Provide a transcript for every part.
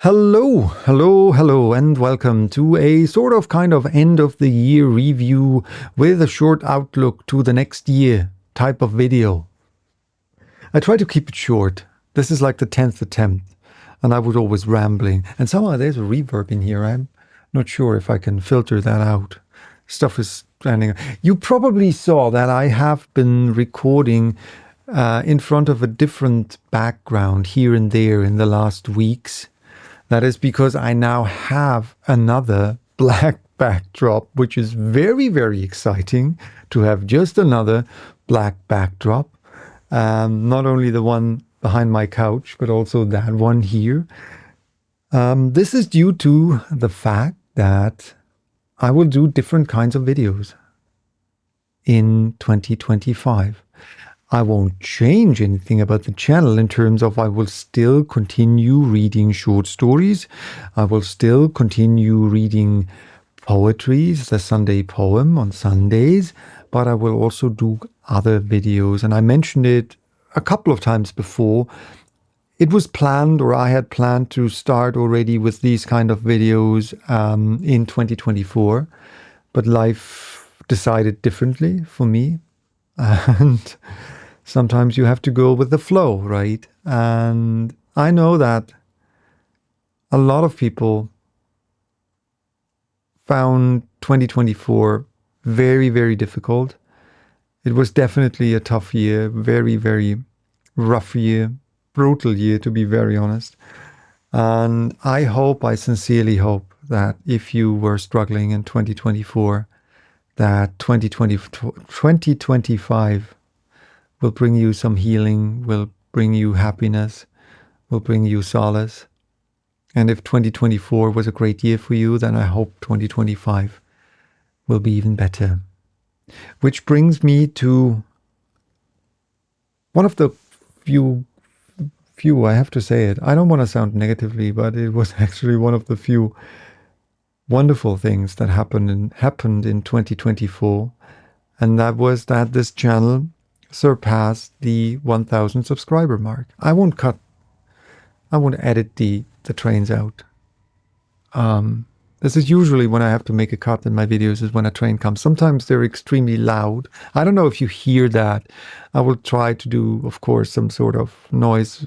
Hello, and welcome to a sort of kind of end of the year review with a short outlook to the next year type of video. I try to keep it short. This is like the 10th attempt, and I was always rambling. And somehow there's a reverb in here. I'm not sure if I can filter that out. Stuff is standing. You probably saw that I have been recording in front of a different background here and there in the last weeks. That is because I now have another black backdrop, which is very, very exciting to have just another black backdrop. Not only the one behind my couch, but also that one here. This is due to the fact that I will do different kinds of videos in 2025. I won't change anything about the channel in terms of I will still continue reading short stories. I will still continue reading poetries, the Sunday poem on Sundays, but I will also do other videos. And I mentioned it a couple of times before. It was planned, or I had planned to start already with these kind of videos in 2024, but life decided differently for me. And sometimes you have to go with the flow, right? And I know that a lot of people found 2024 very, very difficult. It was definitely a tough year, very, very rough year, brutal year, to be very honest. And I sincerely hope that if you were struggling in 2024, that 2025 will bring you some healing, will bring you happiness, will bring you solace. And if 2024 was a great year for you, then I hope 2025 will be even better. Which brings me to one of the few, I have to say it, I don't want to sound negatively, but it was actually one of the few wonderful things that happened in 2024. And that was that this channel surpassed the 1,000 subscriber mark. I won't edit the trains out. This is usually when I have to make a cut in my videos, is when a train comes. Sometimes they're extremely loud. I don't know if you hear that. I will try to do, of course, some sort of noise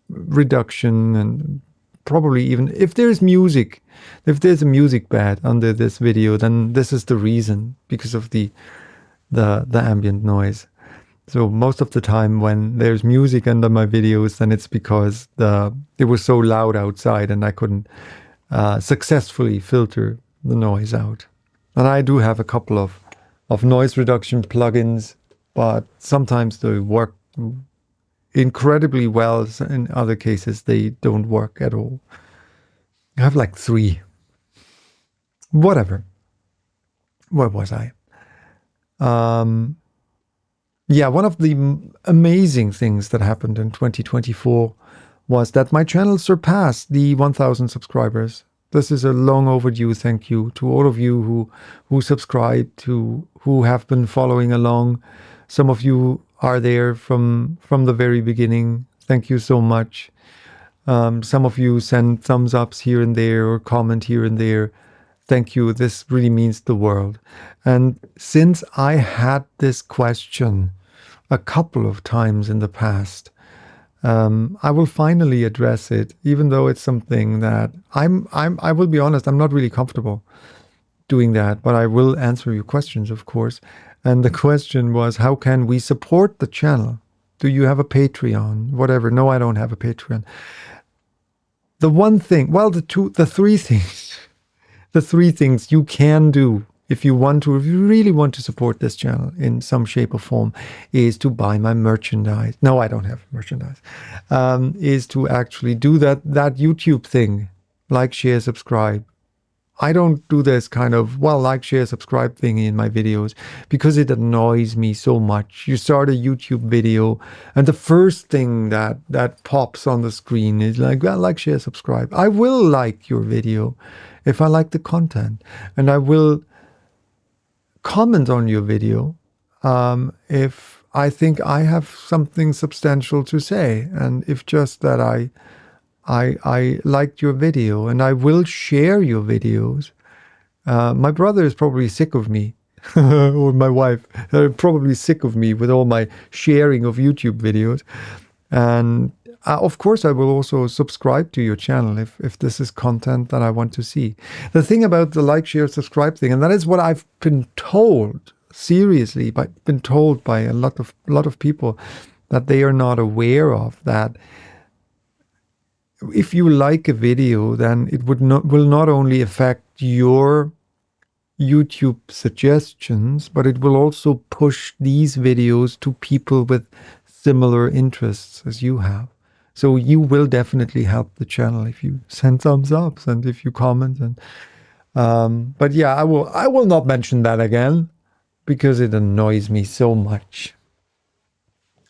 reduction, and probably even if there's a music bed under this video, then this is the reason, because of the ambient noise. So most of the time when there's music under my videos, then it's because it was so loud outside and I couldn't successfully filter the noise out. And I do have a couple of noise reduction plugins, but sometimes they work incredibly well. In other cases, they don't work at all. I have like 3. Whatever. Where was I? Yeah, one of the amazing things that happened in 2024 was that my channel surpassed the 1,000 subscribers. This is a long overdue thank you to all of you who subscribed, who have been following along. Some of you are there from the very beginning. Thank you so much. Some of you send thumbs ups here and there or comment here and there. Thank you. This really means the world. And since I had this question a couple of times in the past, I will finally address it, even though it's something that I will be honest, I'm not really comfortable doing that, but I will answer your questions, of course. And the question was, how can we support the channel? Do you have a Patreon? Whatever. No, I don't have a Patreon. The three things you can do if you really want to support this channel in some shape or form, is to buy my merchandise. No, I don't have merchandise. Is to actually do that YouTube thing, like, share, subscribe. I don't do this kind of, like, share, subscribe thing in my videos because it annoys me so much. You start a YouTube video and the first thing that pops on the screen is like, share, subscribe. I will like your video if I like the content, and I will comment on your video if I think I have something substantial to say, and if just that I I liked your video, and I will share your videos. My brother is probably sick of me, or my wife. They're probably sick of me with all my sharing of YouTube videos. And of course, I will also subscribe to your channel if this is content that I want to see. The thing about the like, share, subscribe thing, and that is what I've been told, seriously, been told by a lot of people, that they are not aware of, that if you like a video, then it will not only affect your YouTube suggestions, but it will also push these videos to people with similar interests as you have. So you will definitely help the channel if you send thumbs ups and if you comment. And but yeah, I will not mention that again because it annoys me so much.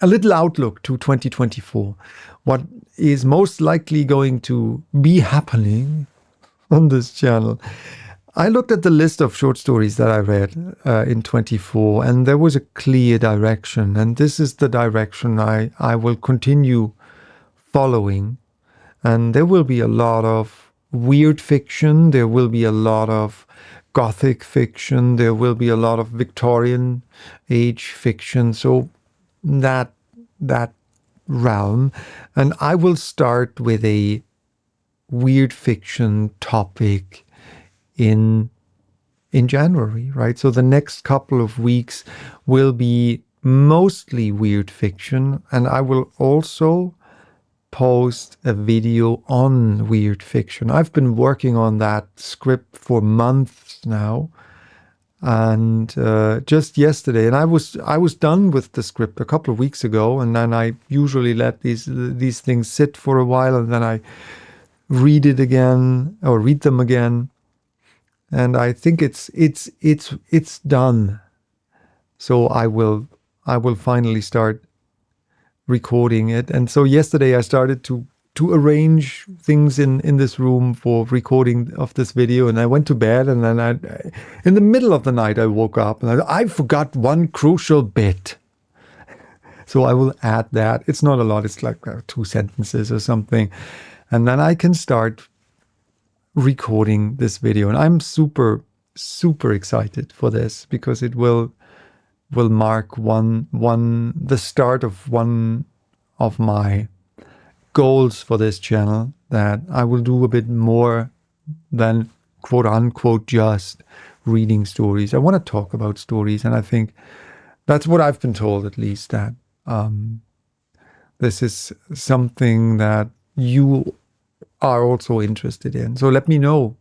A little outlook to 2024. What is most likely going to be happening on this channel? I looked at the list of short stories that I read in 24, and there was a clear direction. And this is the direction I will continue following. And there will be a lot of weird fiction. There will be a lot of Gothic fiction. There will be a lot of Victorian age fiction. So that realm. And I will start with a weird fiction topic in January, right? So the next couple of weeks will be mostly weird fiction, and I will also post a video on weird fiction. I've been working on that script for months now, and just yesterday, and I was done with the script a couple of weeks ago, and then I usually let these things sit for a while, and then I read them again. And I think it's done. So I will finally start recording it. And so yesterday I started to arrange things in this room for recording of this video. And I went to bed, and then in the middle of the night I woke up and I forgot one crucial bit. So I will add that. It's not a lot. It's like 2 sentences or something. And then I can start recording this video, and I'm super excited for this because it will mark the start of one of my goals for this channel, that I will do a bit more than quote unquote just reading stories. I want to talk about stories, and I think that's what I've been told, at least, that this is something that you are also interested in. So let me know.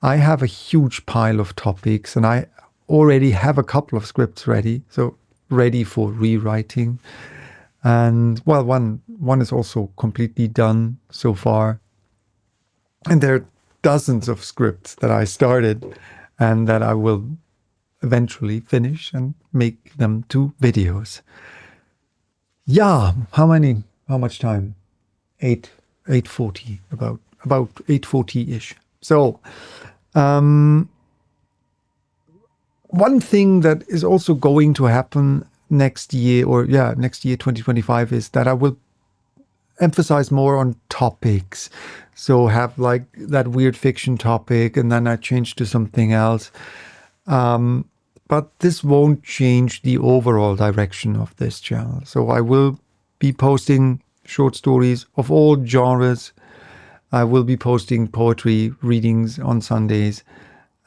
I have a huge pile of topics, and I already have a couple of scripts ready, so ready for rewriting. And well, one is also completely done so far. And there are dozens of scripts that I started and that I will eventually finish and make them to videos. Yeah, how much time? 8:40, about 8:40-ish. So one thing that is also going to happen next year, next year 2025, is that I will emphasize more on topics. So have like that weird fiction topic, and then I change to something else. But this won't change the overall direction of this channel. So I will be posting short stories of all genres. I will be posting poetry readings on Sundays,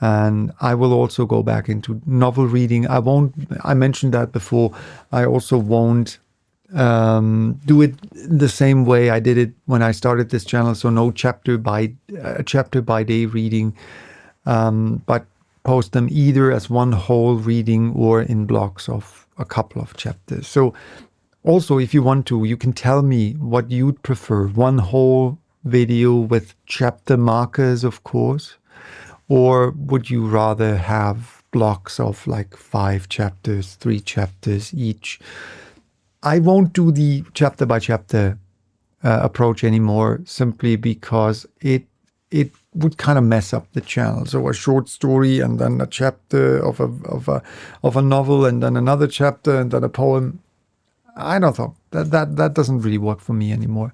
and I will also go back into novel reading. I mentioned that before. I also won't do it the same way I did it when I started this channel. So no chapter by day reading, but post them either as one whole reading or in blocks of a couple of chapters. So also, if you want to, you can tell me what you'd prefer. One whole video with chapter markers, of course, or would you rather have blocks of like 5 chapters, 3 chapters each? I won't do the chapter by chapter approach anymore, simply because it would kind of mess up the channel. So a short story and then a chapter of a novel and then another chapter and then a poem. I don't know. That doesn't really work for me anymore.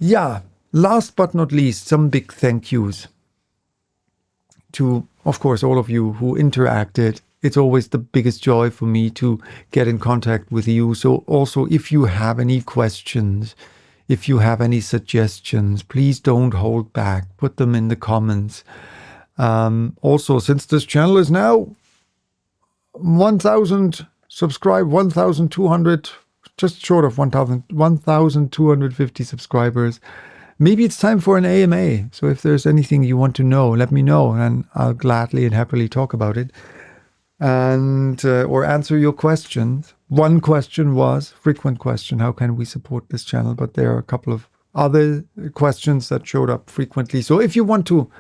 Yeah, last but not least, some big thank yous to, of course, all of you who interacted. It's always the biggest joy for me to get in contact with you. So also, if you have any questions, if you have any suggestions, please don't hold back. Put them in the comments. Also, since this channel is now 1,000 subscribed, 1,200, just short of 1,250 subscribers, maybe it's time for an AMA. So if there's anything you want to know, let me know, and I'll gladly and happily talk about it and or answer your questions. One question was, frequent question, how can we support this channel? But there are a couple of other questions that showed up frequently. So if you want to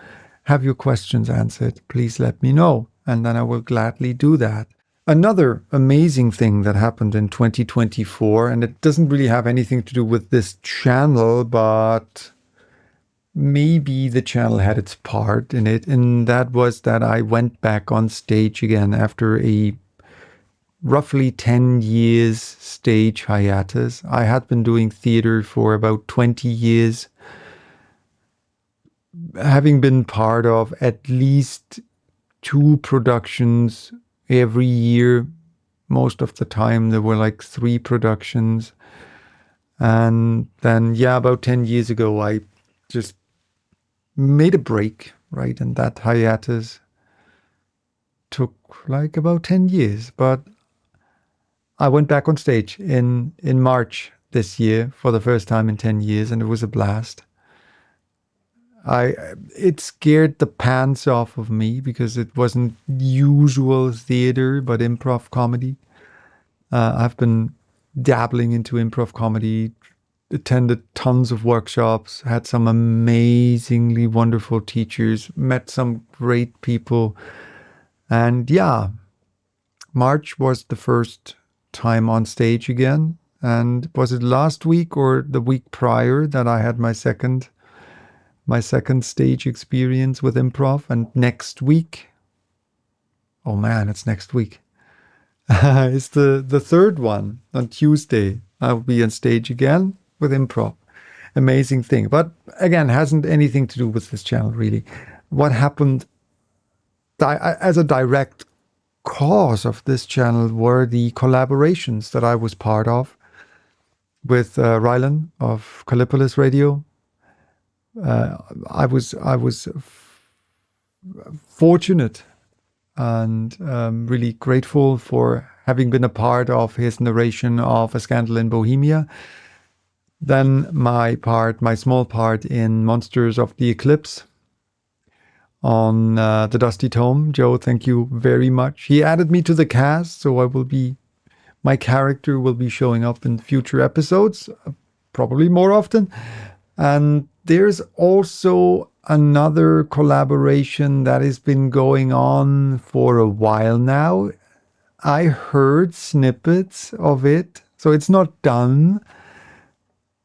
have your questions answered, please let me know, and then I will gladly do that. Another amazing thing that happened in 2024, and it doesn't really have anything to do with this channel, but maybe the channel had its part in it, and that was that I went back on stage again after a roughly 10 years stage hiatus. I had been doing theater for about 20 years, having been part of at least 2 productions every year. Most of the time there were like 3 productions. And then, yeah, about 10 years ago, I just made a break, right? And that hiatus took like about 10 years. But I went back on stage in March this year for the first time in 10 years, and it was a blast. It scared the pants off of me because it wasn't usual theater, but improv comedy. I've been dabbling into improv comedy, attended tons of workshops, had some amazingly wonderful teachers, met some great people. And yeah, March was the first time on stage again. And was it last week or the week prior that I had my second stage experience with improv? And next week, oh man, it's next week. It's the third one on Tuesday. I'll be on stage again with improv. Amazing thing. But again, hasn't anything to do with this channel, really. What happened as a direct cause of this channel were the collaborations that I was part of with Rylan of Callipolis Radio. I was fortunate and really grateful for having been a part of his narration of A Scandal in Bohemia. Then my small part in Monsters of the Eclipse on the Dusty Tome. Joe, thank you very much. He added me to the cast, so my character will be showing up in future episodes, probably more often. And there's also another collaboration that has been going on for a while now. I heard snippets of it, so it's not done.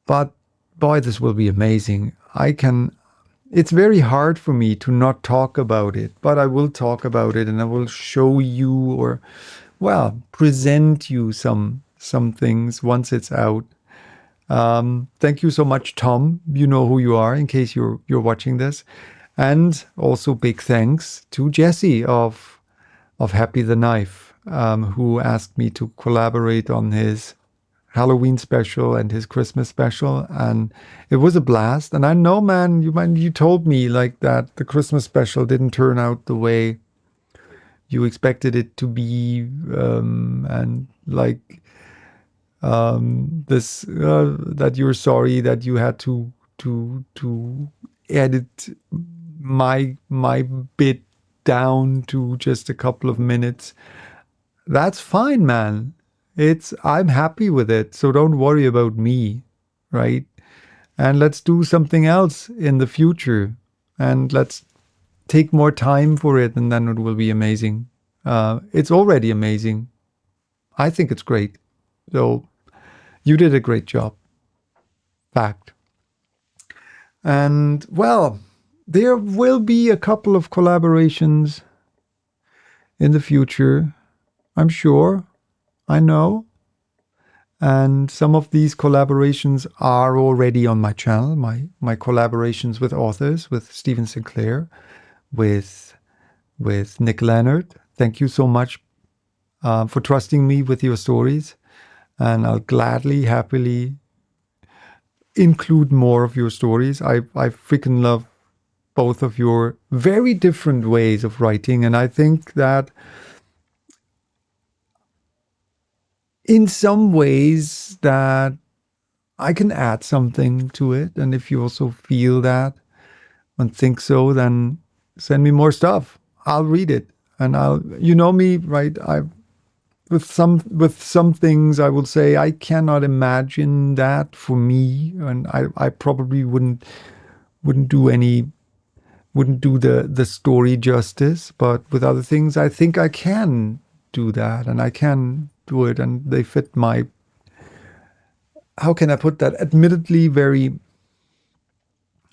But boy, this will be amazing. It's very hard for me to not talk about it, but I will talk about it, and I will show you, or, well, present you some things once it's out. Thank you so much, Tom. You know who you are, in case you're watching this. And also big thanks to Jesse of Happy the Knife, who asked me to collaborate on his Halloween special and his Christmas special, and it was a blast. And I know, man, you told me like that the Christmas special didn't turn out the way you expected it to be, and like that you're sorry that you had to edit my bit down to just a couple of minutes. That's fine, man. I'm happy with it, so don't worry about me, right? And let's do something else in the future, and let's take more time for it, and then it will be amazing. It's already amazing. I think it's great. So you did a great job. Fact. And well, there will be a couple of collaborations in the future, I'm sure. I know. And some of these collaborations are already on my channel, my collaborations with authors, with Stephen Sinclair, with Nick Leonard. Thank you so much for trusting me with your stories. And I'll gladly, happily include more of your stories. I freaking love both of your very different ways of writing. And I think that in some ways that I can add something to it. And if you also feel that and think so, then send me more stuff. I'll read it. And you know me, right? With some things I will say I cannot imagine that for me. And I probably wouldn't do the story justice, but with other things, I think I can do that, and I can do it, and they fit my, how can I put that? Admittedly, very,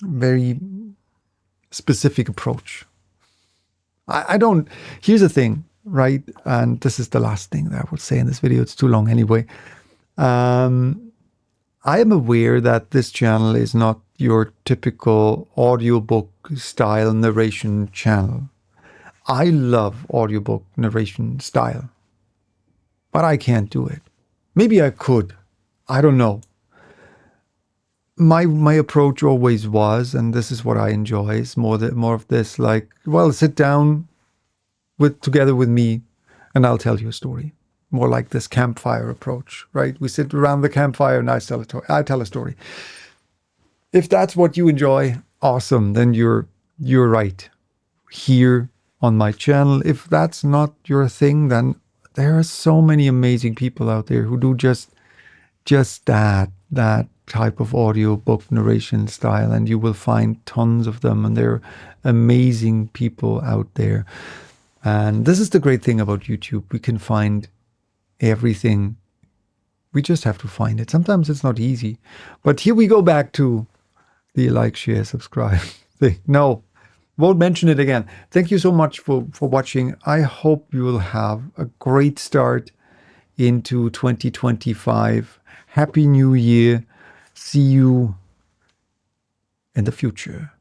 very specific approach. I don't. Here's the thing, right? And this is the last thing that I would say in this video. It's too long anyway. I am aware that this channel is not your typical audiobook style narration channel. I love audiobook narration style, but I can't do it. Maybe I could. I don't know. My approach always was, and this is what I enjoy, is more of this, like, well, sit down together with me and I'll tell you a story. More like this campfire approach, right? We sit around the campfire and I tell a story. If that's what you enjoy, awesome. Then you're right here on my channel. If that's not your thing, then there are so many amazing people out there who do just that type of audiobook narration style, and you will find tons of them, and they're amazing people out there. And this is the great thing about YouTube. We can find everything. We just have to find it. Sometimes it's not easy. But here we go back to the like, share, subscribe thing. No, won't mention it again. Thank you so much for watching. I hope you will have a great start into 2025. Happy New Year. See you in the future.